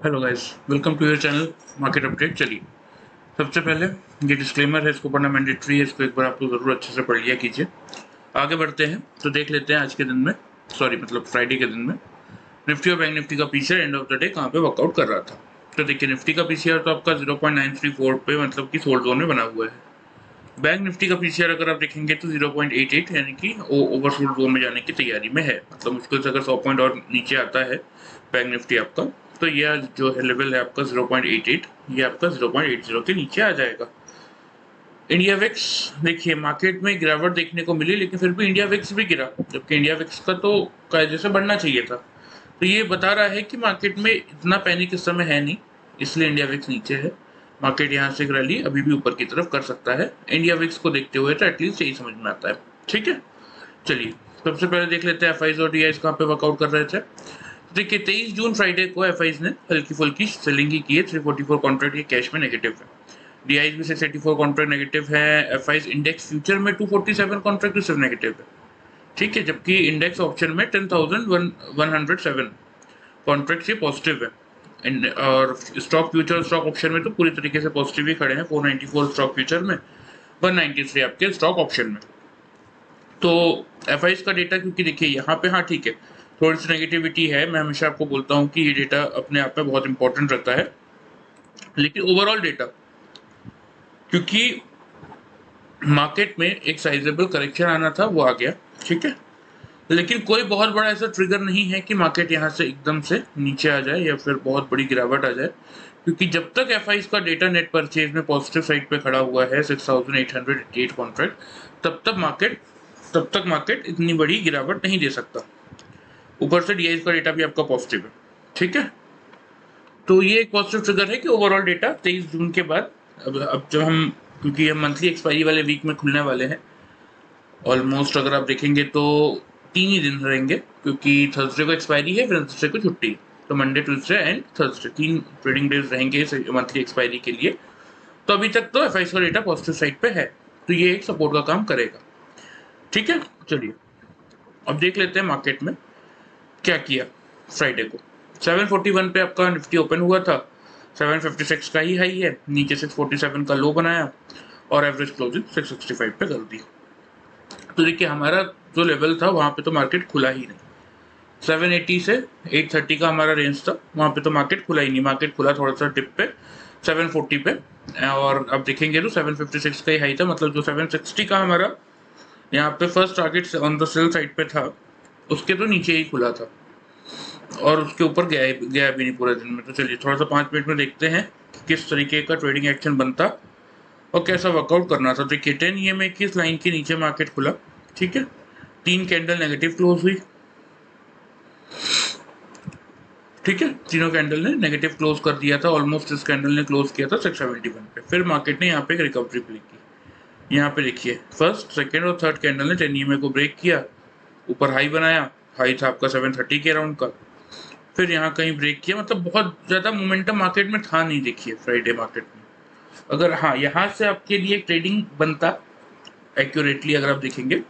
Hello guys, welcome to your channel market update. चलिए, सबसे पहले ये डिस्क्लेमर है, इसको पढ़ना मैंडेटरी है, इसको एक बार आप लोग ज़रूर अच्छे से पढ़ लिया कीजिए। आगे बढ़ते हैं तो देख लेते हैं आज के दिन में, फ्राइडे के दिन में निफ्टी और बैंक निफ्टी का PCR end of the day कहाँ पे वर्कआउट कर रहा था। तो देखिए, निफ्टी का पीसीआर तो आपका 0.934 पे मतलब कि सोल्ड जोन में बना हुआ है। बैंक निफ्टी का पीसीआर अगर आप देखेंगे तो 0.88 यानी कि ओवरसोल्ड जोन में जाने की तैयारी में है। मतलब मुश्किल से अगर 100 पॉइंट और नीचे आता है बैंक निफ्टी आपका, तो यह जो है लेवल है आपका 0.88, ये आपका 0.80 के नीचे आ जाएगा। इंडिया विक्स, देखिए मार्केट में गिरावट देखने को मिली, लेकिन फिर भी इंडिया विक्स भी गिरा, जबकि इंडिया विक्स का तो कायदे से बढ़ना चाहिए था। तो ये बता रहा है कि मार्केट में इतना पैनिक इस समय है नहीं, इसलिए इंडिया विक्स नीचे है। मार्केट यहाँ से रैली अभी भी ऊपर की तरफ कर सकता है इंडिया विक्स को देखते हुए, तो एटलीस्ट यही समझ में आता है। ठीक है, चलिए सबसे पहले देख लेते हैं एफआईज और डीआईज कहाँ पे वर्कआउट कर रहे थे। देखिए 23 जून फ्राइडे को एफआईज ने हल्की फुल्की सेलिंग ही की है। 344 कॉन्ट्रैक्ट ये कैश में नेगेटिव है। डीआईज भी 684 कॉन्ट्रैक्ट नेगेटिव है। एफआईज इंडेक्स फ्यूचर में 247 कॉन्ट्रैक्ट सिर्फ नेगेटिव है। ठीक है, जबकि इंडेक्स ऑप्शन में 10,107 कॉन्ट्रैक्ट ये पॉजिटिव है। और स्टॉक फ्यूचर स्टॉक ऑप्शन में तो पूरी तरीके से पॉजिटिव ही खड़े हैं। 494 स्टॉक फ्यूचर में, 193 आपके स्टॉक ऑप्शन में। तो एफआईज का डेटा, क्योंकि देखिए यहाँ पे, हाँ ठीक है, थोड़ी सी नेगेटिविटी है। मैं हमेशा आपको बोलता हूँ कि ये डेटा अपने आप में बहुत इंपॉर्टेंट रहता है, लेकिन ओवरऑल डेटा, क्योंकि मार्केट में एक साइजेबल करेक्शन आना था, वो आ गया। ठीक है, लेकिन कोई बहुत बड़ा ऐसा ट्रिगर नहीं है कि मार्केट यहाँ से एकदम से नीचे आ जाए या फिर बहुत बड़ी गिरावट आ जाए, क्योंकि जब तक एफआईज का डेटा नेट परचेज में पॉजिटिव साइड पे खड़ा हुआ है 6,888 कॉन्ट्रैक्ट, तब तक मार्केट इतनी बड़ी गिरावट नहीं दे सकता। ऊपर से डीआईज का डेटा भी आपका पॉजिटिव है। ठीक है, तो ये एक पॉजिटिव ट्रिगर है कि ओवरऑल डेटा 23 जून के बाद, अब जब हम, क्योंकि हम मंथली एक्सपायरी वाले वीक में खुलने वाले हैं, ऑलमोस्ट अगर आप देखेंगे तो 3 ही दिन रहेंगे, क्योंकि थर्सडे को एक्सपायरी है, वेडनेसडे को छुट्टी, तो Monday, Tuesday and Thursday 3 trading days रहेंगे मंथली एक्सपायरी के लिए। तो अभी तक तो एफआईज का डेटा पॉजिटिव साइड पे है, तो ये एक सपोर्ट का काम करेगा। ठीक है, चलिए अब देख लेते हैं मार्केट में क्या किया। फ्राइडे को 741 पे आपका निफ्टी ओपन हुआ था। 756 का ही हाई है, नीचे 647 का लो बनाया और एवरेज क्लोजिंग 665 पे कर दी। तो देखिए हमारा जो लेवल था वहाँ पे तो मार्केट खुला ही नहीं। 780 से 830 का हमारा रेंज था, वहाँ पे तो मार्केट खुला ही नहीं। मार्केट खुला थोड़ा सा टिप पे 740 पे, और अब देखेंगे तो 756 का ही हाई था। मतलब जो 760 का हमारा यहाँ पे first target on the sell side पे था, उसके तो नीचे ही खुला था और उसके ऊपर गया भी नहीं पूरे दिन में। तो चलिए थोड़ा सा 5 मिनट में देखते हैं कि किस तरीके का ट्रेडिंग एक्शन बनता और कैसा वर्कआउट करना था। देखिए 10 EMA की इस लाइन के नीचे मार्केट खुला। ठीक है, 3 कैंडल नेगेटिव क्लोज हुई। ठीक है, तीनों कैंडल ने नेगेटिव क्लोज कर दिया था। ऑलमोस्ट इस कैंडल ने क्लोज किया था 671 पे। फिर मार्केट ने यहाँ पे एक रिकवरी प्ले की। यहाँ पे देखिए फर्स्ट, सेकेंड और थर्ड कैंडल ने 10 EMA को ब्रेक किया, ऊपर हाई बनाया। हाई था आपका 730 के अराउंड का, फिर यहाँ कहीं ब्रेक किया। मतलब बहुत ज़्यादा मोमेंटम मार्केट में था नहीं। देखिए फ्राइडे मार्केट में अगर, हाँ, यहाँ से आपके लिए ट्रेडिंग बनता एक्यूरेटली, अगर आप देखेंगे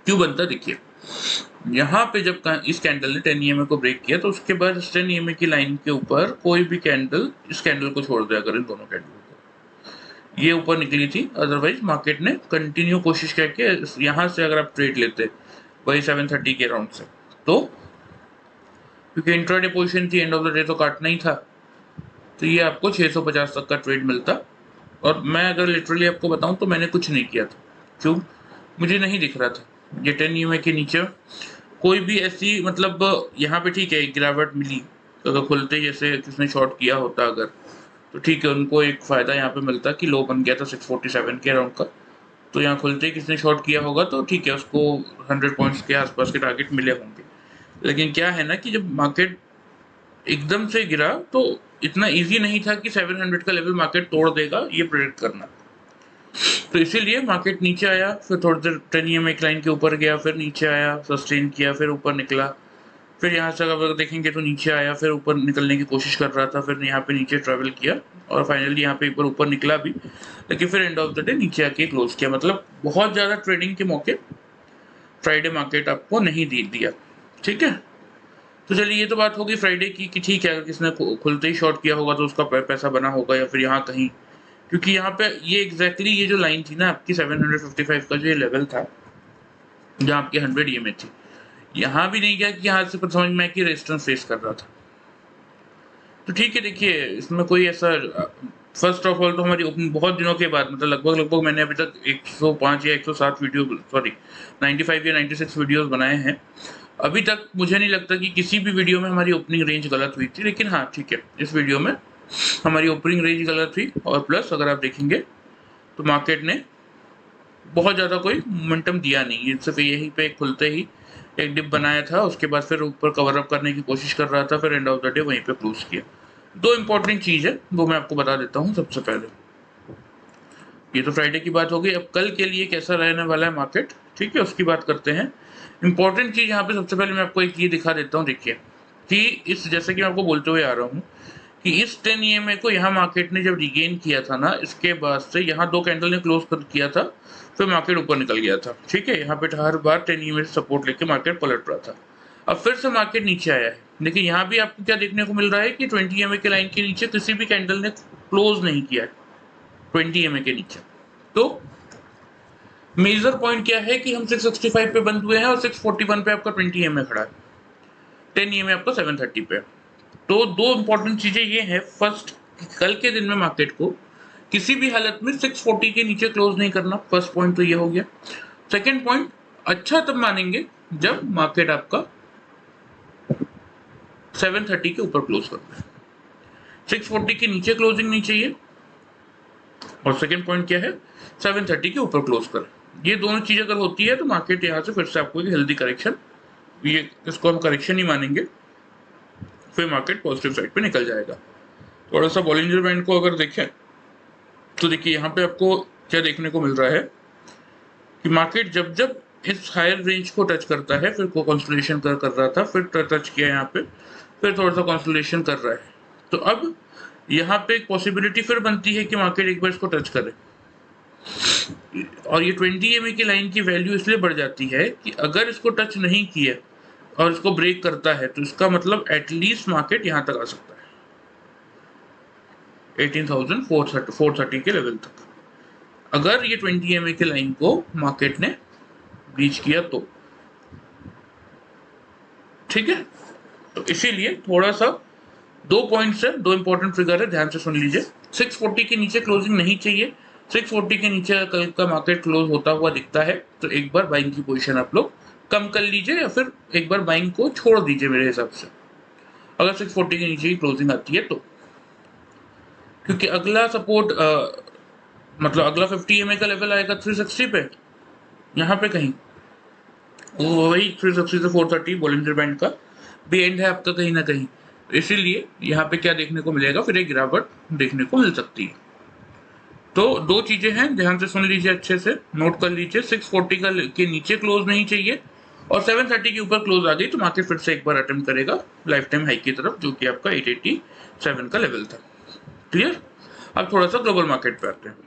क्यों बनता, देखिए यहाँ पे जब इस कैंडल ने 10 EMA को ब्रेक किया, तो उसके बाद इस 10 EMA की लाइन के ऊपर कोई भी कैंडल इस कैंडल को छोड़ दिया, अगर इन दोनों कैंडल को, ये ऊपर निकली थी। अदरवाइज मार्केट ने कंटिन्यू कोशिश करके यहाँ से अगर आप ट्रेड लेते वही 730 के अराउंड से, तो क्योंकि इंट्राडे पोजीशन थी, एंड ऑफ द डे तो काटना ही था, तो ये आपको 650 तक का ट्रेड मिलता। और मैं अगर लिटरली आपको बताऊं तो मैंने कुछ नहीं किया था। क्यों? मुझे नहीं दिख रहा था ये 10 EMA के नीचे कोई भी ऐसी, मतलब यहाँ पे ठीक है एक गिरावट मिली, तो अगर खुलते जैसे किसने शॉर्ट किया होता अगर, तो ठीक है, उनको एक फ़ायदा यहाँ पे मिलता कि लो बन गया था 647 के अराउंड का, तो यहाँ खुलते किसने शॉर्ट किया होगा तो ठीक है, उसको 100 पॉइंट्स के आसपास के टारगेट मिले होंगे। लेकिन क्या है ना कि जब मार्केट एकदम से गिरा, तो इतना इजी नहीं था कि 700 का लेवल मार्केट तोड़ देगा ये प्रेडिक्ट करना। तो इसीलिए मार्केट नीचे आया, फिर थोड़ी देर 10 EMA एक लाइन के ऊपर गया, फिर नीचे आया, सस्टेन किया, फिर ऊपर निकला, फिर यहाँ से अगर देखेंगे तो नीचे आया, फिर ऊपर निकलने की कोशिश कर रहा था, फिर यहाँ पे नीचे ट्रैवल किया और फाइनली यहाँ पे ऊपर निकला भी, लेकिन फिर एंड ऑफ द डे नीचे आके क्लोज किया। मतलब बहुत ज़्यादा ट्रेडिंग के मौके फ्राइडे मार्केट आपको नहीं दिया। ठीक है। तो चलिए ये तो बात होगी फ्राइडे की कि ठीक है, अगर किसने खुलते ही शॉर्ट किया होगा तो उसका पैसा बना होगा या फिर यहाँ कहीं, क्योंकि यहाँ पे ये एग्जैक्टली ये जो लाइन थी ना आपकी 755 का जो ये लेवल था जहाँ आपकी 100 EMA थी, यहाँ भी नहीं गया कि यहाँ से समझ में आया कि रेजिस्टेंस फेस कर रहा था। तो ठीक है, देखिए इसमें कोई ऐसा फर्स्ट ऑफ ऑल तो हमारी ओपनिंग बहुत दिनों के बाद, मतलब लगभग मैंने अभी तक 105 या 107 वीडियो, सॉरी 95 या 96 वीडियोस बनाए हैं। अभी तक मुझे नहीं लगता कि किसी भी वीडियो में हमारी ओपनिंग रेंज गलत हुई थी, लेकिन हाँ ठीक है, इस वीडियो में हमारी ओपनिंग रेंज गलत हुई। और प्लस अगर आप देखेंगे तो मार्केट ने बहुत ज़्यादा कोई मोमेंटम दिया नहीं, ये सिर्फ यहीं पे खुलते ही एक डिप बनाया था, उसके बाद फिर ऊपर कवर अप करने की कोशिश कर रहा था, फिर एंड ऑफ द डे वहीं पे क्लोज किया। दो इंपॉर्टेंट चीज़ है वो मैं आपको बता देता हूँ सबसे पहले। ये तो फ्राइडे की बात हो गई, अब कल के लिए कैसा रहने वाला है मार्केट, ठीक है, उसकी बात करते हैं। इंपॉर्टेंट चीज़ यहाँ पे सबसे पहले मैं आपको एक ये दिखा देता हूँ, देखिए कि इस, जैसे कि मैं आपको बोलते हुए आ रहा हूँ कि इस 10 EMA को यहाँ मार्केट ने जब रिगेन किया था ना, इसके बाद से यहाँ 2 कैंडल ने क्लोज कर किया था, फिर मार्केट ऊपर निकल गया था, ठीक है। यहाँ पे हर बार 10 EMA से सपोर्ट लेके मार्केट पलट रहा था। अब फिर से मार्केट नीचे आया है, लेकिन यहाँ भी आपको क्या देखने को मिल रहा है कि 20 EMA के लाइन के नीचे किसी भी कैंडल ने क्लोज नहीं किया है 20 EMA के नीचे। तो मेजर पॉइंट क्या है कि हम 665 पे बंद हुए हैं और 641 पे आपका 20 EMA खड़ा है, 10 EMA आपका 730 पे। तो दो इंपॉर्टेंट चीजें ये हैं, फर्स्ट कल के दिन में मार्केट को किसी भी हालत में 640 के नीचे क्लोज नहीं करना, फर्स्ट पॉइंट तो ये हो गया। सेकंड पॉइंट, अच्छा तब मानेंगे जब मार्केट आपका 730 के ऊपर क्लोज करता है, 640 के नीचे क्लोजिंग नहीं चाहिए, और सेकंड पॉइंट क्या है, 730 के ऊपर क्लोज कर। ये दोनों चीजें अगर होती है तो मार्केट यहाँ से फिर से आपको एक हेल्दी करेक्शन, ये इसको हम करेक्शन ही मानेंगे, फिर मार्केट पॉजिटिव साइड पे निकल जाएगा। थोड़ा सा बॉलिंजर बैंड को अगर देखें तो देखिए यहाँ पे आपको क्या देखने को मिल रहा है कि मार्केट जब जब इस हायर रेंज को टच करता है, फिर को कंसोलिडेशन कर रहा था, फिर टच किया यहाँ पे, फिर थोड़ा सा कंसोलिडेशन कर रहा है। तो अब यहाँ पे एक पॉसिबिलिटी फिर बनती है कि मार्केट एक बार इसको टच करे, और ये 20 EMA की लाइन की वैल्यू इसलिए बढ़ जाती है कि अगर इसको टच नहीं किया और इसको ब्रेक करता है तो इसका मतलब एटलीस्ट मार्केट यहाँ तक आ सकता है 18,430 के लेवल तक, अगर ये 20 EMA के लाइन को मार्केट ने ब्रीच किया तो, ठीक है। तो इसीलिए थोड़ा सा दो पॉइंट्स है, दो इंपॉर्टेंट फिगर है, ध्यान से सुन लीजिए। 640 के नीचे क्लोजिंग नहीं चाहिए, 640 के नीचे कल का मार्केट क्लोज होता हुआ दिखता है तो एक बार बाइंग की पोजीशन आप लोग कम कर लीजिए, या फिर एक बार बाइंग को छोड़ दीजिए मेरे हिसाब से, अगर 640 के नीचे ही क्लोजिंग आती है तो। क्योंकि अगला सपोर्ट मतलब अगला 50 EMA का लेवल आएगा 360 पे, यहाँ पे कहीं वही 360 से 430 बॉलिंजर बैंड का भी एंड है आपका कहीं ना कहीं, इसीलिए यहाँ पे क्या देखने को मिलेगा, फिर एक गिरावट देखने को मिल सकती है। तो दो चीजें हैं, ध्यान से सुन लीजिए, अच्छे से नोट कर लीजिए, 640 का के नीचे क्लोज नहीं चाहिए, और 730 के ऊपर क्लोज आ गई तो मार्केट फिर से एक बार अटेम्प्ट करेगा लाइफ टाइम हाई की तरफ, जो कि आपका 887 का लेवल था। क्लियर। अब थोड़ा सा ग्लोबल मार्केट पे आते हैं।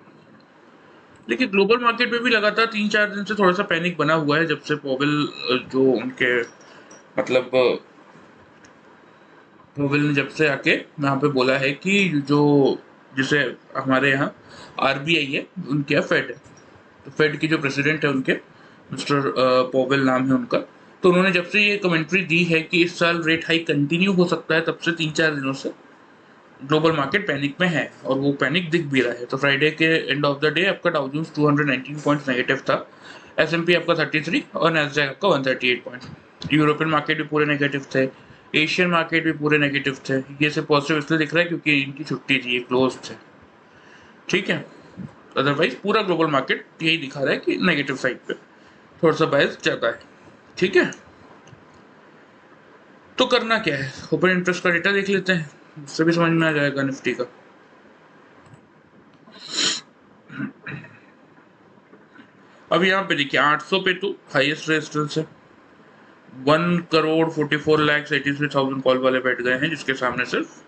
देखिए ग्लोबल मार्केट में भी लगातार 3-4 दिन से थोड़ा सा पैनिक बना हुआ है, जब से पॉवेल जो उनके मतलब पॉवेल ने जब से आके यहाँ पे बोला है कि जो जिसे हमारे यहाँ RBI है, उनके यहाँ फेड है, तो फेड की जो प्रेसिडेंट है उनके मिस्टर पॉवेल नाम है उनका, तो उन्होंने जब से ये कमेंट्री दी है कि इस साल रेट हाइक कंटिन्यू हो सकता है, तब से 3-4 दिनों से ग्लोबल मार्केट पैनिक में है, और वो पैनिक दिख भी रहा है। तो फ्राइडे के एंड ऑफ द डे आपका डाउ जोन्स 219 पॉइंट्स नेगेटिव था, S&P आपका 33 और नैस्डैक आपका 138 पॉइंट। यूरोपियन मार्केट भी पूरे नेगेटिव थे, एशियन मार्केट भी पूरे नेगेटिव थे। ये सब पॉजिटिव इसलिए दिख रहा है क्योंकि इनकी छुट्टी थी, ये क्लोज थे, ठीक है। अदरवाइज पूरा ग्लोबल मार्केट यही दिखा रहा है कि नेगेटिव साइड पे थोड़ा सा बायस ज्यादा है, ठीक है। तो करना क्या है, ओपन इंटरेस्ट का डेटा देख लेते हैं, उससे भी समझ में आ जाएगा निफ्टी का। अब यहाँ पे देखिए 800 पे तो हाईएस्ट रेजिस्टेंस है, 1,44,83,000 कॉल वाले बैठ गए हैं, जिसके सामने सिर्फ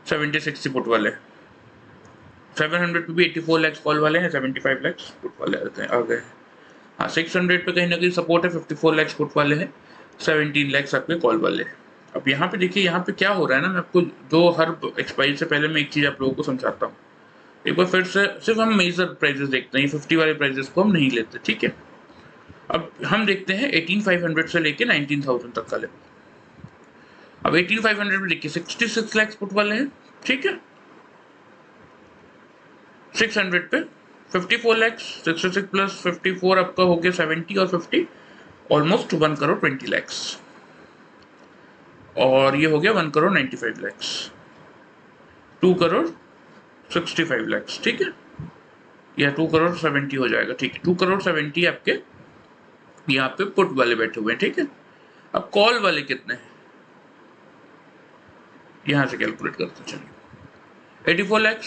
70-60 पुट वाले हैं। 700 पे भी 84 लाख कॉल वाले हैं, 75 लाख पुट वाले आ गए हैं। हाँ 600 पे कहीं ना कहीं सपोर्ट है, 54 लाख पुट वाले हैं, 17 लाख आपके कॉल वाले। अब यहाँ पे देखिए, यहाँ पे क्या हो रहा है ना, मैं आपको जो हर एक्सपायरी से पहले मैं एक चीज़ आप लोगों को समझाता हूँ। एक बार फिर से सिर्फ हम मेजर प्राइजेस देखते हैं, 50 वाले प्राइजेस को हम नहीं लेते, ठीक है। अब हम देखते हैं 18,500 से लेके 19,000 तक का लेवल। अब 18,500 में देखिए 66 लाख पुट वाले हैं, ठीक है। 600 पे 54 लाख, 66 प्लस 54 आपका हो गया 70 और 50 ऑलमोस्ट 1 करोड़ 20 लाख, और ये हो गया 1 करोड़ 95 लाख, 2 करोड़ 65 लाख, ठीक है, या 2 करोड़ 70 हो जाएगा, ठीक है। 2 करोड़ 70 आपके यहाँ पे पुट वाले बैठे हुए हैं, ठीक है। अब कॉल वाले कितने हैं, यहां से कैलकुलेट करते चलिए। 84 लाख,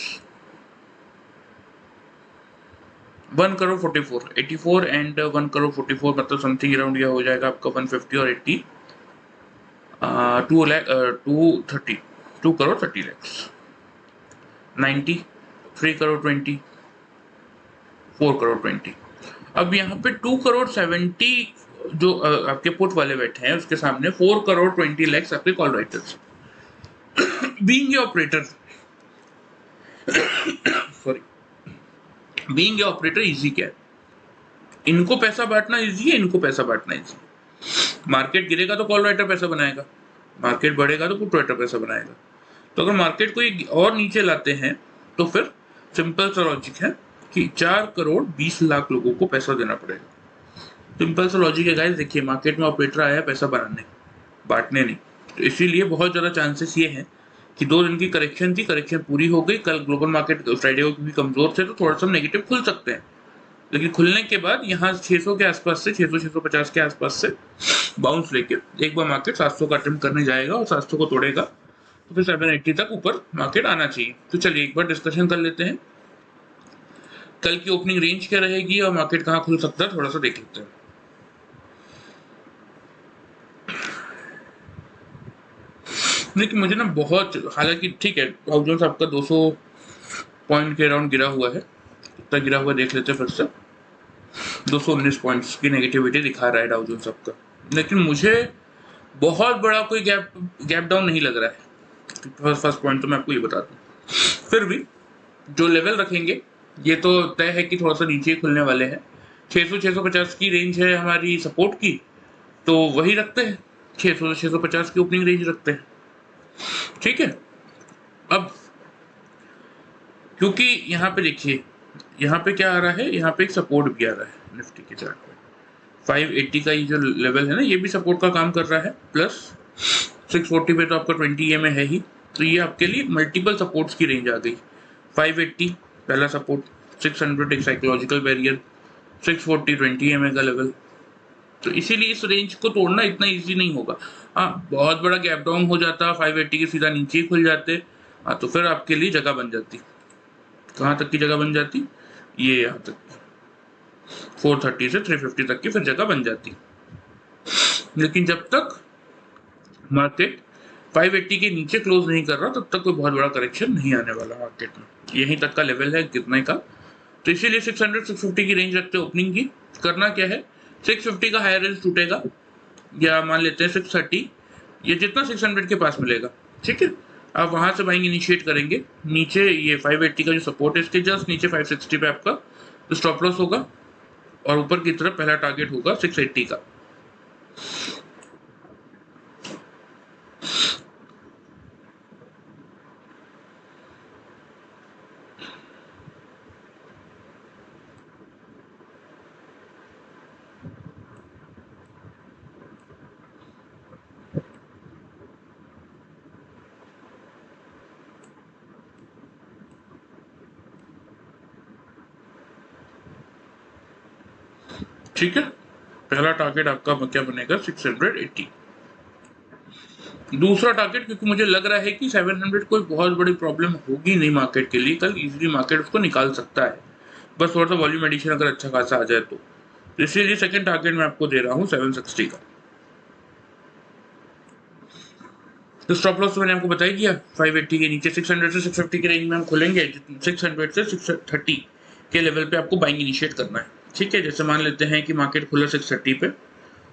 1 करोड़ 44, 84 एंड 1 करोड़ 44 मतलब समथिंग अराउंड यह हो जाएगा आपका 150 और 80, 2 लाख 230, 2 करोड़ 30 लाख, 90, 3 करोड़ 20, 4 करोड़ 20। अब यहाँ पे 2 करोड़ 70 जो आपके पुट वाले बैठे हैं, उसके सामने 4 करोड़ 20 लाख आपके call writers. Being a operator, sorry, being a operator easy क्या है, इनको पैसा बांटना इजी है, इनको पैसा बांटना इजी। मार्केट गिरेगा तो कॉल राइटर पैसा बनाएगा, मार्केट बढ़ेगा तो पुट राइटर पैसा बनाएगा। तो अगर मार्केट को और नीचे लाते हैं तो फिर सिंपल सा लॉजिक है कि 4 करोड़ 20 लाख लोगों को पैसा देना पड़ेगा। सिंपल सा लॉजिक है गाइस, देखिए मार्केट में ऑपरेटर आया पैसा बनाने, बांटने नहीं। तो इसीलिए बहुत ज़्यादा चांसेस ये हैं कि 2 दिन की करेक्शन थी, करेक्शन पूरी हो गई, कल ग्लोबल मार्केट फ्राइडे को भी कमजोर थे तो थोड़ा सा नेगेटिव खुल सकते हैं, लेकिन खुलने के बाद यहाँ 600 के आसपास से 600-650 के आसपास से बाउंस लेके एक बार मार्केट 700 का अटेम्प्ट करने जाएगा और 700 को तोड़ेगा तो फिर 780 तक ऊपर मार्केट आना चाहिए। तो चलिए एक बार डिस्कशन कर लेते हैं, कल की ओपनिंग रेंज क्या रहेगी और मार्केट कहाँ खुल सकता है, थोड़ा सा देख लेते हैं। लेकिन मुझे ना बहुत, हालांकि ठीक है डाउ जोन्स आपका 200 पॉइंट के अराउंड गिरा हुआ है, कितना गिरा हुआ देख लेते हैं फिर से। 219 पॉइंट्स की नेगेटिविटी दिखा रहा है डाउ जोन्स आपका, लेकिन मुझे बहुत बड़ा कोई गैप डाउन नहीं लग रहा है। फर्स्ट पॉइंट तो मैं आपको ये बता दूं, फिर भी जो लेवल रखेंगे ये तो तय है कि थोड़ा सा नीचे खुलने वाले हैं। 600-650 की रेंज है हमारी सपोर्ट की, तो वही रखते हैं, 600 से 650 की ओपनिंग रेंज रखते हैं, ठीक है। अब क्योंकि यहाँ पे देखिए, यहाँ पे क्या आ रहा है, यहाँ पे एक सपोर्ट भी आ रहा है निफ्टी के चार्ट पे, 580 का ये जो लेवल है ना, ये भी सपोर्ट का काम कर रहा है, प्लस 640 पे तो आपका 20 EMA है ही, तो ये आपके लिए मल्टीपल सपोर्ट्स की रेंज आ गई। 580 पहला सपोर्ट, 600 एक साइकोलॉजिकल बैरियर, 640 20 EMA का लेवल। तो इसीलिए इस रेंज को तोड़ना इतना इजी नहीं होगा। हाँ, बहुत बड़ा गैप डाउन हो जाता, 580 के सीधा नीचे ही खुल जाते, हाँ तो फिर आपके लिए जगह बन जाती। कहाँ तक की जगह बन जाती, ये यहाँ तक, 430 से 350 तक की फिर जगह बन जाती। लेकिन जब तक मार्केट 580 के नीचे क्लोज नहीं कर रहा तब तक कोई बहुत बड़ा करेक्शन नहीं आने वाला मार्केट में, यहीं तक का लेवल है गिरने का। तो इसीलिए 600-650 की रेंज रखते हैं ओपनिंग की। करना क्या है, 650 का हायर रेंज टूटेगा, या मान लेते हैं 630, ये जितना 600 के पास मिलेगा, ठीक है, आप वहां से बाइंग इनिशिएट करेंगे। नीचे ये 580 का जो सपोर्ट है इसके जस्ट नीचे 560 पे आपका स्टॉप लॉस होगा, और ऊपर की तरफ पहला टारगेट होगा 680 का। ठीक है, पहला टारगेट आपका क्या बनेगा 680। दूसरा टारगेट, क्योंकि मुझे लग रहा है कि 700 कोई बहुत बड़ी प्रॉब्लम होगी नहीं मार्केट के लिए, कल इजीली मार्केट उसको निकाल सकता है, बस थोड़ा सा वॉल्यूम एडिशन अगर अच्छा खासा आ जाए तो इसीलिए सेकंड टारगेट मैं आपको दे रहा हूँ 760 का। तो स्टॉप लॉस तो मैंने आपको बता ही दिया, 580 के नीचे 600 से 650 के रेंज में हम खुलेंगे, 600 से 630 के लेवल पे आपको बाइंग इनिशिएट करना है, ठीक है। जैसे मान लेते हैं कि मार्केट खुला 630 पे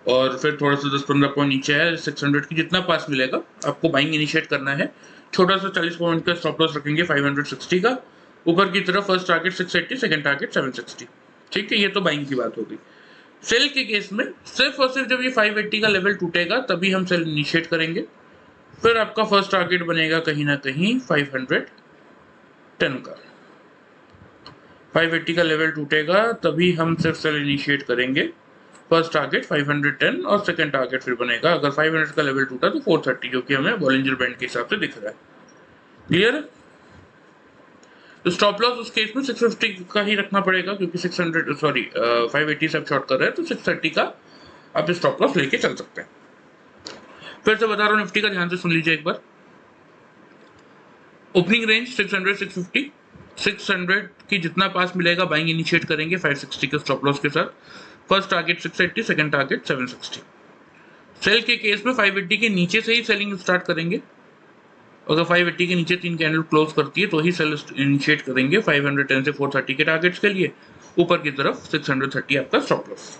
और फिर थोड़ा सा 10-15 पॉइंट नीचे है 600 की, जितना पास मिलेगा आपको बाइंग इनिशिएट करना है। छोटा सा 40 पॉइंट का स्टॉप लॉस रखेंगे 560 का। ऊपर की तरफ फर्स्ट टारगेट 680, सेकंड टारगेट 760। ठीक है, ये तो बाइंग की बात हो गई। सेल के केस में सिर्फ और सिर्फ जब ये 580 का लेवल टूटेगा तभी हम सेल इनिशिएट करेंगे। फिर आपका फर्स्ट टारगेट बनेगा कहीं ना कहीं 510 का। 580 का लेवल टूटेगा तभी हम सिर्फ सेल इनिशिएट करेंगे। फर्स्ट टारगेट 510 और सेकंड टारगेट फिर बनेगा, अगर 500 का लेवल टूटा तो 430, जो कि हमें बॉलिंजर बैंड के हिसाब से दिख रहा है। क्लियर? तो स्टॉप लॉस उस केस में 650 का ही रखना पड़ेगा, क्योंकि 580 से आप शॉर्ट कर रहे हैं तो 630 का आप स्टॉप लॉस लेके चल सकते हैं। फिर से बता रहा हूँ, निफ्टी का ध्यान से सुन लीजिए एक बार। ओपनिंग रेंज 600 650, 600 की जितना पास मिलेगा बाइंग इनिशिएट करेंगे 560 के स्टॉप लॉस के साथ। First target 680, second target 760। Sell के केस में 580 के नीचे से ही सेलिंग स्टार्ट करेंगे। अगर 580 के नीचे 3 कैंडल क्लोज करती है तो ही सेल इनिशिएट करेंगे 510 से 430 के टारगेट्स के लिए। ऊपर की तरफ 630 आपका स्टॉप लॉस।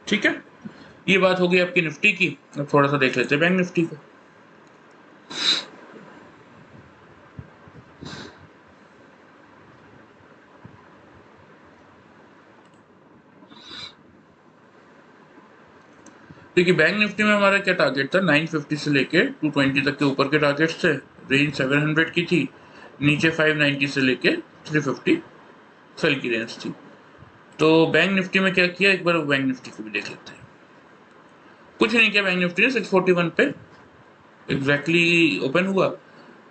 ठीक है, ये बात हो गई आपकी निफ्टी की। अब थोड़ा सा देख लेते हैं बैंक निफ्टी को। देखिए, बैंक निफ्टी में हमारा क्या टारगेट था, 950 से लेके 220 तक के ऊपर के टारगेट्स थे। रेंज 700 की थी। नीचे 590 से लेके 350 सेल की रेंज थी। तो बैंक निफ्टी में क्या किया, एक बार बैंक निफ्टी को भी देख लेते हैं। कुछ नहीं किया, बैंक निफ्टी ने 641 पे एग्जैक्टली ओपन हुआ।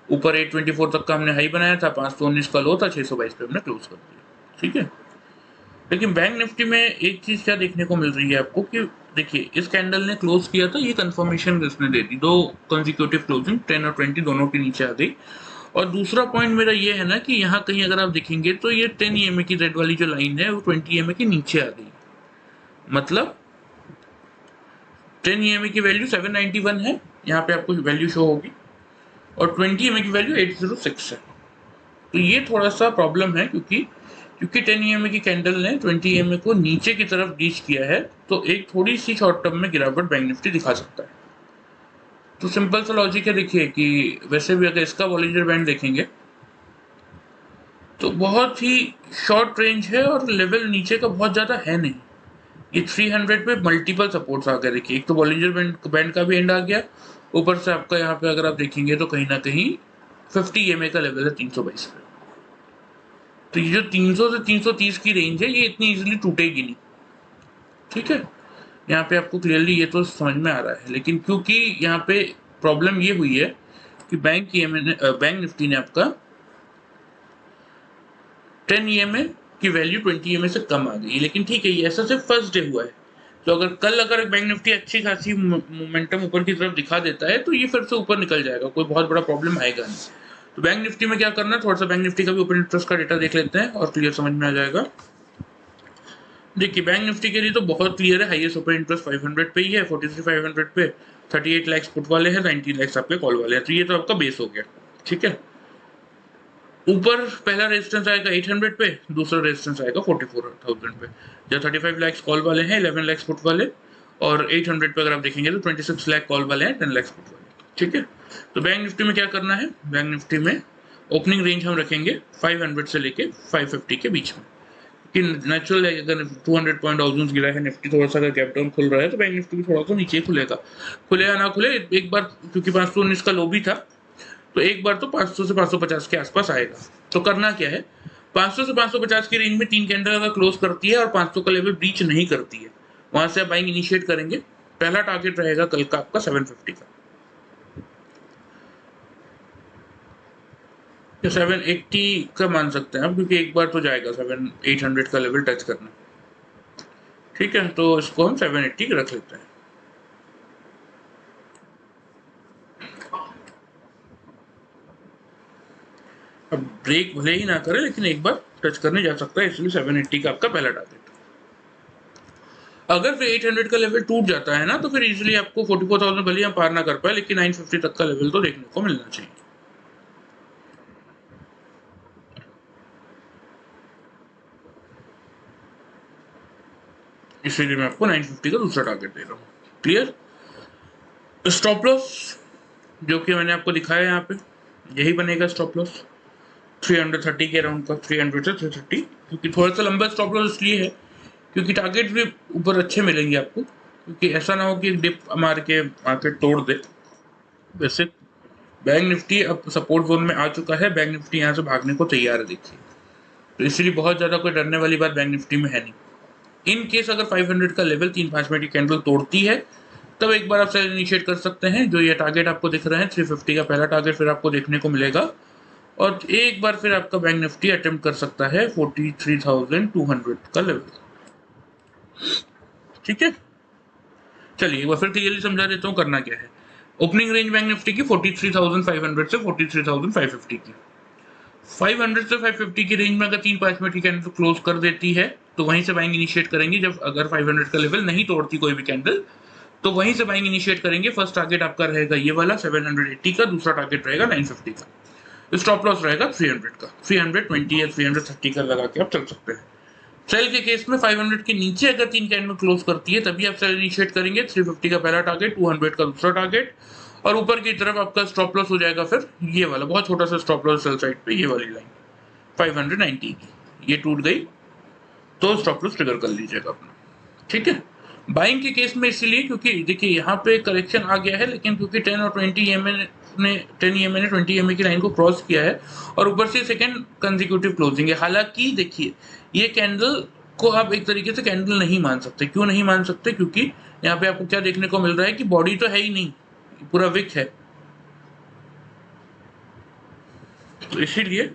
ऊपर 824 तक का हमने हाई बनाया था, 519 का लो था, 622 पे हमने क्लोज कर दिया। ठीक है, लेकिन बैंक निफ्टी में एक चीज क्या देखने को मिल रही है आपको कि देखिए, इस कैंडल ने क्लोज किया था, ये कंफर्मेशन इसने दे दी, दो कंसेक्यूटिव क्लोजिंग 10 और 20 दोनों के नीचे आ गई। और दूसरा पॉइंट मेरा ये है ना कि यहाँ कहीं अगर आप देखेंगे तो ये 10 EMA की रेड वाली जो लाइन है वो 20 EMA के नीचे आ गई। मतलब 10 EMA की वैल्यू 791 है, यहाँ पे आपको वैल्यू शो होगी, और 20 EMA की वैल्यू 806 है। तो ये थोड़ा सा प्रॉब्लम है, क्योंकि 10 EMA की कैंडल ने 20 EMA को नीचे की तरफ रीच किया है, तो एक थोड़ी सी शॉर्ट टर्म में गिरावट बैंक निफ्टी दिखा सकता है। तो सिंपल सा लॉजिक है, देखिए कि वैसे भी अगर इसका बॉलिंजर बैंड देखेंगे तो बहुत ही शॉर्ट रेंज है और लेवल नीचे का बहुत ज़्यादा है नहीं। ये 300 पे मल्टीपल सपोर्ट्स आ गए। देखिए, एक तो बॉलिंजर बैंड का भी एंड आ गया, ऊपर से आपका यहाँ पे अगर आप देखेंगे तो कहीं ना कहीं 50 EMA का लेवल है 322 पे। तो ये जो 300 से 330 की रेंज है, ये इतनी इजीली टूटेगी नहीं। ठीक है, यहाँ पे आपको क्लियरली ये तो समझ में आ रहा है। लेकिन क्योंकि यहाँ पे प्रॉब्लम ये हुई है कि बैंक निफ्टी ने आपका 10 EMA की वैल्यू 20 EMA से कम आ गई। लेकिन ठीक है, ये ऐसा सिर्फ फर्स्ट डे हुआ है। तो अगर बैंक निफ्टी अच्छी खासी मोमेंटम ऊपर की तरफ दिखा देता है तो ये फिर से ऊपर निकल जाएगा, कोई बहुत बड़ा प्रॉब्लम आएगा नहीं। तो बैंक निफ्टी में क्या करना है, थोड़ा सा बैंक निफ्टी का भी ओपन इंटरेस्ट का डेटा देख लेते हैं और क्लियर समझ में आ जाएगा। देखिए, बैंक निफ्टी के लिए तो बहुत क्लियर है, हाईएस्ट ओपन इंटरेस्ट 500 पे ही है, 43,500 पे 38 लाख पुट वाले हैं, 19 लाख आपके कॉल वाले हैं। तो ये तो आपका बेस हो गया। ठीक है, ऊपर पहला रेजिस्टेंस आएगा 800 पे, दूसरा रेजिस्टेंस आएगा 44,000 पे। जब 35 लाख कॉल वाले हैं, 11 लाख पुट वाले, और 800 पे अगर आप देखेंगे तो 26 लाख कॉल वाले हैं, 10 लाख पुट वाले। ठीक है, तो बैंक निफ्टी में क्या करना है, बैंक निफ्टी में ओपनिंग रेंज हम रखेंगे 500 से लेके 550 के बीच में। कि नेचुरल है, अगर 200 पॉइंट डाउन गिरा है निफ्टी, थोड़ा सा अगर गैप डाउन खुल रहा है तो बैंक निफ्टी भी थोड़ा सा नीचे खुलेगा। खुले या ना खुले, एक बार क्योंकि 519 का लो भी था, तो एक बार तो 500 से 550 के आसपास आएगा। तो करना क्या है, 500 से 550 की रेंज में 3 कैंडल अगर क्लोज करती है और 500 का लेवल ब्रीच नहीं करती है, वहां से आप बाइंग इनिशिएट करेंगे। पहला टारगेट रहेगा कल का आपका 750 का, या 780 का मान सकते हैं आप, क्योंकि एक बार तो जाएगा 800 का लेवल टच करना। ठीक है, तो इसको हम 780 रख लेते हैं। अब ब्रेक भले ही ना करे, लेकिन एक बार टच करने जा सकता है, इसलिए 780 का आपका पहला टारगेट। अगर फिर 800 का लेवल टूट जाता है ना, तो फिर इजीली आपको 44,000 भले हम पार ना कर पाए, लेकिन 950 तक का लेवल तो देखने को मिलना चाहिए। इसीलिए मैं आपको 950 का दूसरा टारगेट दे रहा हूँ। क्लियर? स्टॉप लॉस जो कि मैंने आपको दिखाया यहाँ पे, यही बनेगा स्टॉप लॉस 330 के अराउंड का, 300 से 330, क्योंकि थोड़ा सा लंबा स्टॉप लॉस इसलिए है क्योंकि टारगेट भी ऊपर अच्छे मिलेंगे आपको, क्योंकि ऐसा ना हो कि डिप मार के मार्केट तोड़ दे। वैसे बैंक निफ्टी अब सपोर्ट जोन में आ चुका है, बैंक निफ्टी यहाँ से भागने को तैयार है, देखिए। तो इसलिए बहुत ज़्यादा कोई डरने वाली बात बैंक निफ्टी में है नहीं। इन केस अगर 500 का लेवल 3-5 मिनट की कैंडल तोड़ती है, तब एक बार आप सेल इनिशिएट कर सकते हैं। जो ये टारगेट आपको दिख रहे हैं 350 का पहला टारगेट फिर आपको देखने को मिलेगा, और एक बार फिर आपका बैंक निफ्टी अटेम्प्ट कर सकता है 43,200 का लेवल। ठीक है, चलिए एक बार फिर क्लियरली समझा देता हूँ करना क्या है। ओपनिंग रेंज बैंक निफ्टी की 43,500 से 43,550 की। 500 से 550 की रेंज में अगर 3-5 मिनट की कैंडल क्लोज कर देती है तो वहीं से बाइंग इनिशिएट करेंगे। जब अगर 500 का लेवल नहीं तोड़ती कोई भी कैंडल तो वहीं से बाइंग इनिशिएट करेंगे। फर्स्ट टारगेट आपका रहेगा ये वाला 780 का, दूसरा टारगेट रहेगा 950 का, स्टॉप लॉस रहेगा 300 का। 320 या 330 का लगा के आप चल सकते हैं। सेल के केस में 500 के नीचे अगर 3 कैंडल क्लोज करती है तभी आप सेल इनिशिएट करेंगे। 350 का पहला टारगेट, 200 का दूसरा टारगेट, और ऊपर की तरफ आपका स्टॉप लॉस हो जाएगा फिर ये वाला बहुत छोटा सा स्टॉप लॉस सेल साइड पे, ये वाली लाइन 590 की, ये टूट गई तो स्टॉप लॉस ट्रिगर कर लीजिएगा अपना। ठीक है, बाइंग के केस में इसीलिए क्योंकि देखिए यहाँ पे करेक्शन आ गया है, लेकिन क्योंकि 10 और 20 EMA ने 10 EMA ने 20 EMA की लाइन को क्रॉस किया है और ऊपर से सेकंड कंसेक्यूटिव क्लोजिंग है। हालांकि देखिए ये कैंडल को आप एक तरीके से कैंडल नहीं मान सकते। क्यों नहीं मान सकते? क्योंकि यहाँ पे आपको क्या देखने को मिल रहा है कि बॉडी तो है ही नहीं, पूरा विक है। तो इसीलिए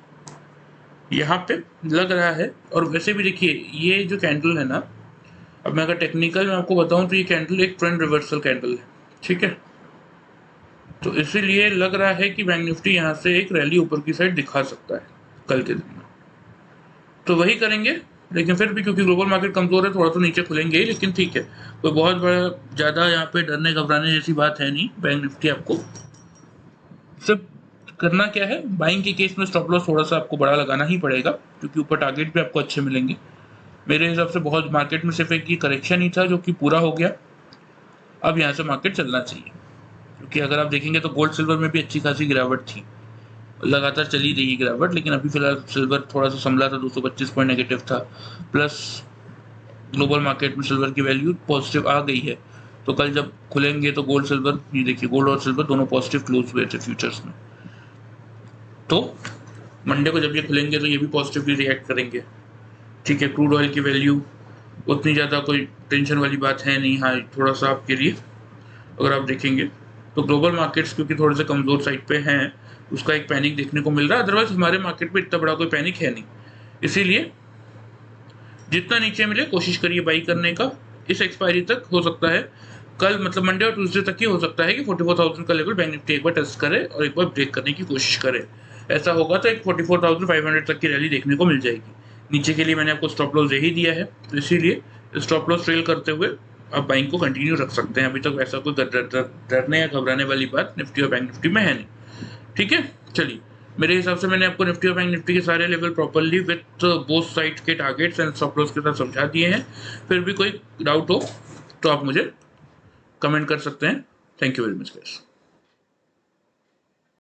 यहाँ पे लग रहा है, और वैसे भी देखिए ये जो कैंडल है ना, अब मैं अगर टेक्निकल में आपको बताऊं तो ये कैंडल एक ट्रेंड रिवर्सल कैंडल है। ठीक है, तो इसीलिए लग रहा है कि बैंक निफ्टी यहाँ से एक रैली ऊपर की साइड दिखा सकता है कल के दिन में, तो वही करेंगे। लेकिन फिर भी क्योंकि ग्लोबल मार्केट कमजोर है थोड़ा तो नीचे खुलेंगे ही, लेकिन ठीक है, कोई बहुत बड़ा ज़्यादा यहाँ पे डरने घबराने जैसी बात है नहीं। बैंक निफ्टी आपको सिर्फ करना क्या है, बाइंग के केस में स्टॉप लॉस थोड़ा सा आपको बड़ा लगाना ही पड़ेगा क्योंकि ऊपर टारगेट भी आपको अच्छे मिलेंगे। मेरे हिसाब से बहुत मार्केट में सिर्फ एक ही करेक्शन ही था जो कि पूरा हो गया। अब यहाँ से मार्केट चलना चाहिए, क्योंकि अगर आप देखेंगे तो गोल्ड सिल्वर में भी अच्छी खासी गिरावट थी, लगातार चली रही गिरावट, लेकिन अभी फिलहाल सिल्वर थोड़ा सा संभला था, 225 पॉइंट नेगेटिव था। प्लस ग्लोबल मार्केट में सिल्वर की वैल्यू पॉजिटिव आ गई है, तो कल जब खुलेंगे तो गोल्ड सिल्वर, ये देखिए गोल्ड और सिल्वर दोनों पॉजिटिव क्लोज हुए थे फ्यूचर्स में, तो मंडे को जब ये खुलेंगे तो ये भी पॉजिटिवली रिएक्ट करेंगे। ठीक है, क्रूड ऑयल की वैल्यू उतनी ज़्यादा कोई टेंशन वाली बात है नहीं। हाँ, थोड़ा सा आपके लिए अगर आप देखेंगे तो ग्लोबल मार्केट्स क्योंकि थोड़े से कमज़ोर साइड पे हैं, उसका एक पैनिक देखने को मिल रहा है। अदरवाइज हमारे मार्केट में इतना बड़ा कोई पैनिक है नहीं, इसीलिए जितना नीचे मिले कोशिश करिए बाई करने का। इस एक्सपायरी तक हो सकता है कल, मतलब मंडे और ट्यूसडे तक ही हो सकता है कि 44,000 का लेवल बैंक निफ्टी एक बार टेस्ट करे और एक बार ब्रेक करने की कोशिश करे। ऐसा होगा तो एक 44,500 तक की रैली देखने को मिल जाएगी। नीचे के लिए मैंने आपको स्टॉप लॉस यही दिया है, तो इसीलिए स्टॉप लॉस ट्रेल करते हुए आप बाइंग को कंटिन्यू रख सकते हैं। अभी तक ऐसा कोई डरने या घबराने वाली बात निफ्टी और बैंक निफ्टी में है नहीं। ठीक है, चलिए मेरे हिसाब से मैंने आपको निफ्टी और बैंक निफ्टी के सारे level properly with both side के टारगेट्स एंड स्टॉप लॉस के साथ समझा दिए हैं। फिर भी कोई डाउट हो तो आप मुझे कमेंट कर सकते हैं। Thank you very much guys.